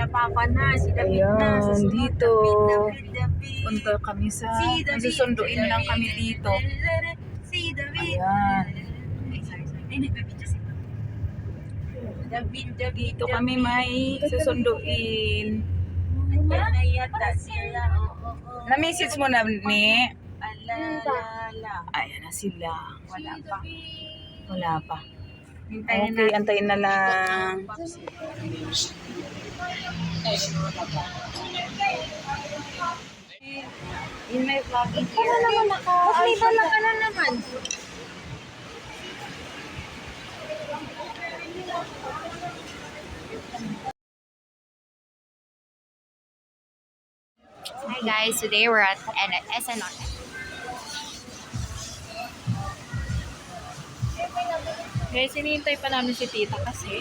Papa na, si David na. Ayan, dito. David. Punta kami sa... Si David. Susunduin lang kami dito. Si David. Ayan. Ay, sorry. Ay, nagbibidyo si David. Dito kami may susunduin. Andyan na yata sila. Na-message mo na ni? Alalala. Ayan na sila. Wala pa. Wala pa. Hintayin Okay, natin. antayin na lang. In my vlogging here. Ano naman naka? Mas may dala ka na naman. Hi guys, today we're at SNR. Guys, hinihintay pa namin si tita kasi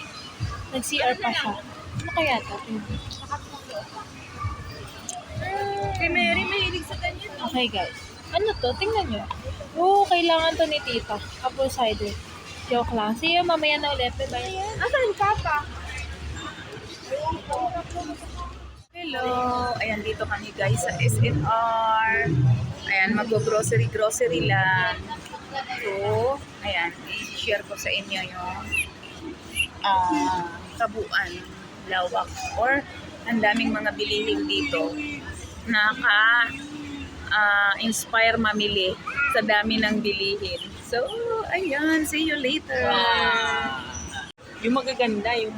nag-CR pa siya. Ano kaya ito? Kay Mary, mahilig sa ganyan. Okay guys. Ano to? Tingnan nyo. Oo, kailangan to ni tita. Apple cider. Joke lang. See you mamaya na ulit. Bye-bye. Asan ka pa? Hello! Ayan, dito kami guys sa SNR. Ayan, mag-grocery lang. So, ayan, i-share ko sa inyo yung kabuuan, lawak, or ang daming mga bilihin dito. Inspire mamili sa dami ng bilihin. So, ayan, see you later. Wow. Yung magaganda yung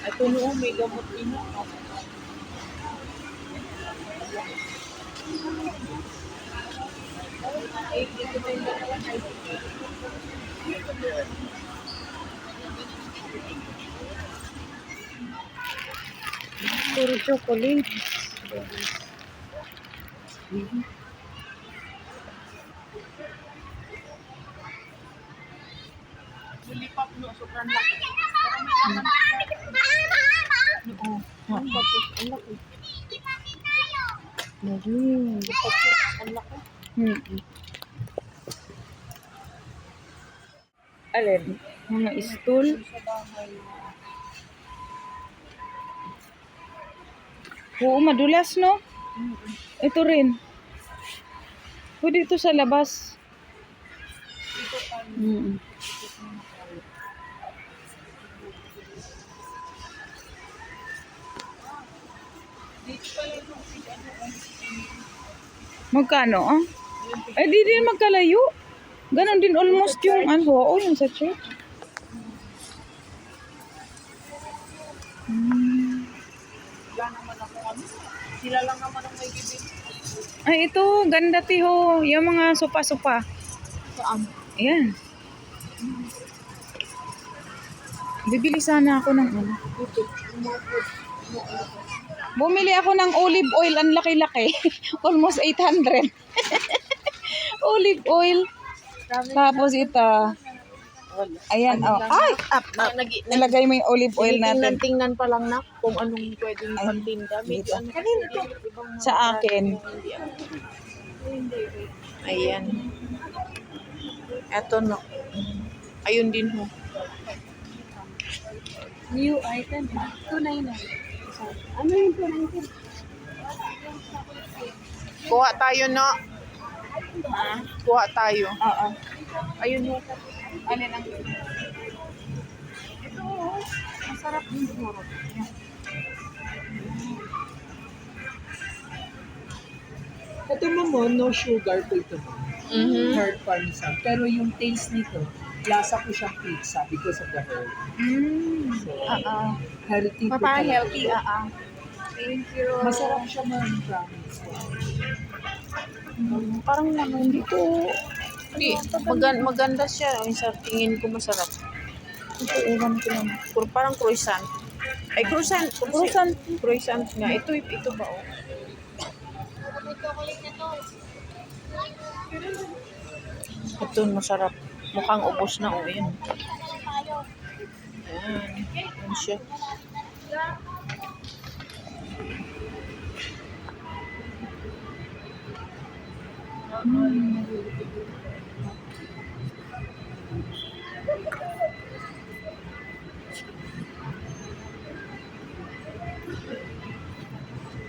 ito noong may gamot din ako. Puro chocolate. Lilipap no, sobrang laki. Oo. Ang laki. Ang laki. Ang laki. Alin? Mga stool. Oo, madulas, no? Ito rin. Pwede ito sa labas. Magkano, ah? Eh, di din magkalayo. Ganon din almost yung ano, yung sa church. Sila lang naman ang may bibig. Ay, ito, ganda tiho. Yung mga sopa-sopa. Saan? Ayan. Bibili sana ako ng ano. Bumili ako ng olive oil. Ang laki-laki. Almost 800. Olive oil. Tapos ito. Ayan, oh. Ay! Nilagay mo yung olive oil natin. Tingnan pa lang na kung anong pwedeng pantinda. Medyo ano. Kanino to? Sa akin. Ayan. Eto no. Ayun din ho. New item. 299. Ano yung 299? Kuha tayo no. Kuha tayo. Oo. Ayun ho. Ano lang? Ito, masarap din siguro. Ito mo, no sugar po ito. Mhm. Herb parmesan. Pero yung taste nito, lasa ko siyang pizza because of the herb. So, healthy po talaga. Healthy, Thank you. Masarap siya man, promise. Parang ano, hindi ko. Di, maganda siya. Sa tingin ko masarap. Ito, ewan ko lang. Parang croissant. Ay, croissant. Croissant. Croissant nga. Ito ba oh? Ito masarap. Mukhang ubos na oh. Ayan. Ayan siya.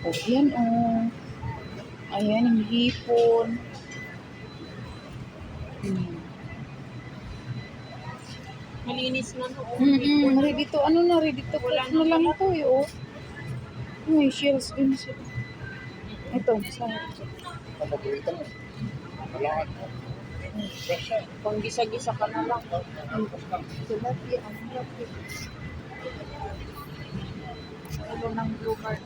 Oh, yan oh. Ayan, yung hipon. Malinis na no. Ready to, ano na, ready to cook na lang ito eh, oh. May shells din siya. Ito, saan? Pang gisa-gisa ka na lang. Tilapia, ang tilapia. Ito ng blue card.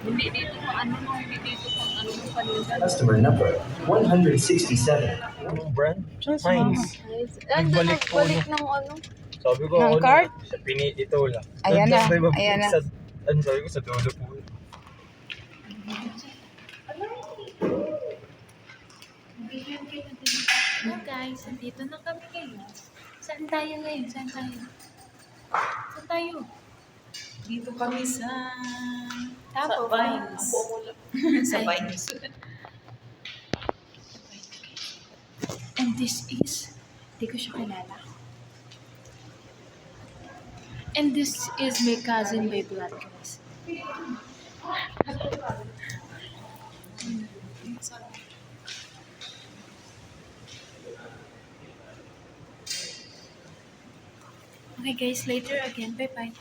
Hindi dito ano no, hindi dito pang ano yung paninda. Customer number 167. Anong brand? Heinz. Nagbalik po. Balik ng ano. Sabi ko, Ng cart? sa pinito lang. Ayan na, Sabi ko, ayan na. Ano sabi ko, sa dulo po. Oh guys, nandito na kami ngayon. Saan tayo ngayon? Saan tayo? Saan tayo? Dito kami sa Tapo, Vines. Sa Vines. And this is, hindi ko siya kilala. And this is my cousin by blood, guys. Okay guys, later again. Bye-bye.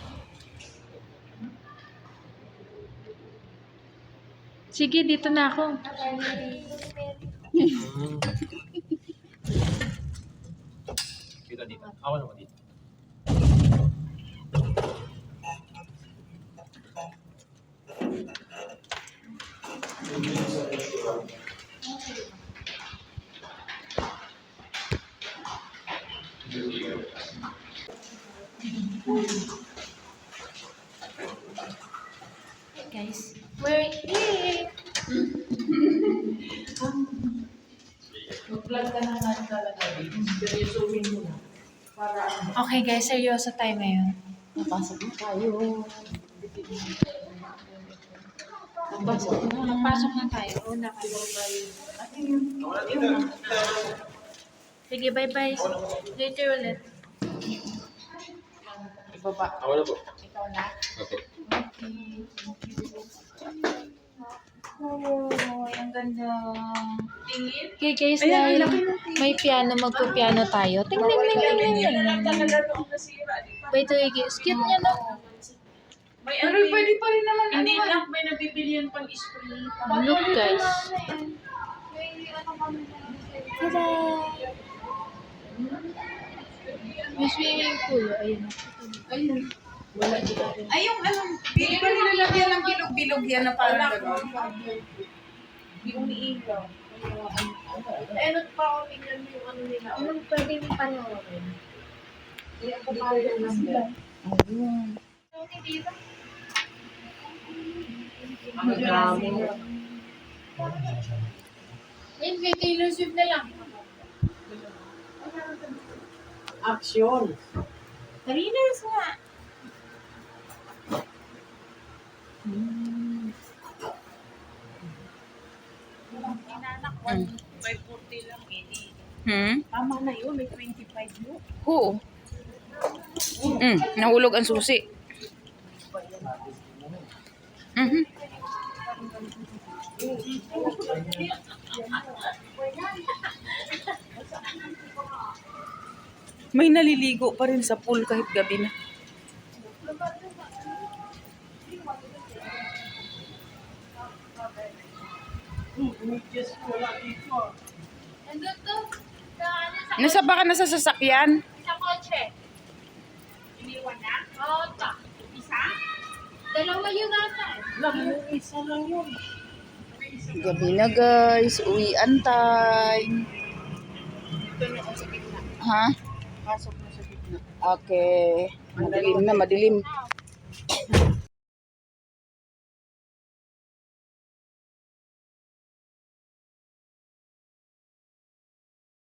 Sige, dito na ako. Dito, dito. Ako naman dito. Guys, we're here. Mag-vlog ka na nga talaga. Seryosohin mo na. Para Okay guys, seryoso tayo ngayon. Napasok na tayo. Napasok na tayo. Una kayo. Sige, bye-bye. Later ulit. Ibaba. Ako na po. Ikaw na. Okay. Oh, ang ganda. Okay guys, dahil may piano, magpo-piano tayo. Ting, ting, ting, ting, ting, ting. By the way guys, cute niya no? pero pwede pa rin naman. Hindi lang, may nabibili yan pang spray. Look guys. Tada! May swimming pool. Ayun. Ayun. Wala dito. Ay, yung ano, hindi pa nilalagyan ng bilog-bilog yan na parang gano'n. Yung umiilaw. Eh, ano pa ako tingnan mo yung ano nila? Anong pwede mo panoorin? Ayun. Ang dami. Ayun, kay Taylor Swift na lang. Action. Tariners nga. Inanak, 540 lang eh. Tama na yun, may 25 mo. Oo. Nahulog ang susi. May naliligo pa rin sa pool kahit gabi na. Just wala dito. Nandun to. Sa ano, sa Nasa baka nasa sasakyan? Sa kotse. Iniwan na? Oo, pa. Isa? Dalawa yun ata eh. Lang, yung isa lang yun. Gabi na guys, uwian time. Ito na ako sa gitna. Ha? Pasok na sa gitna. Okay. Madilim na, madilim.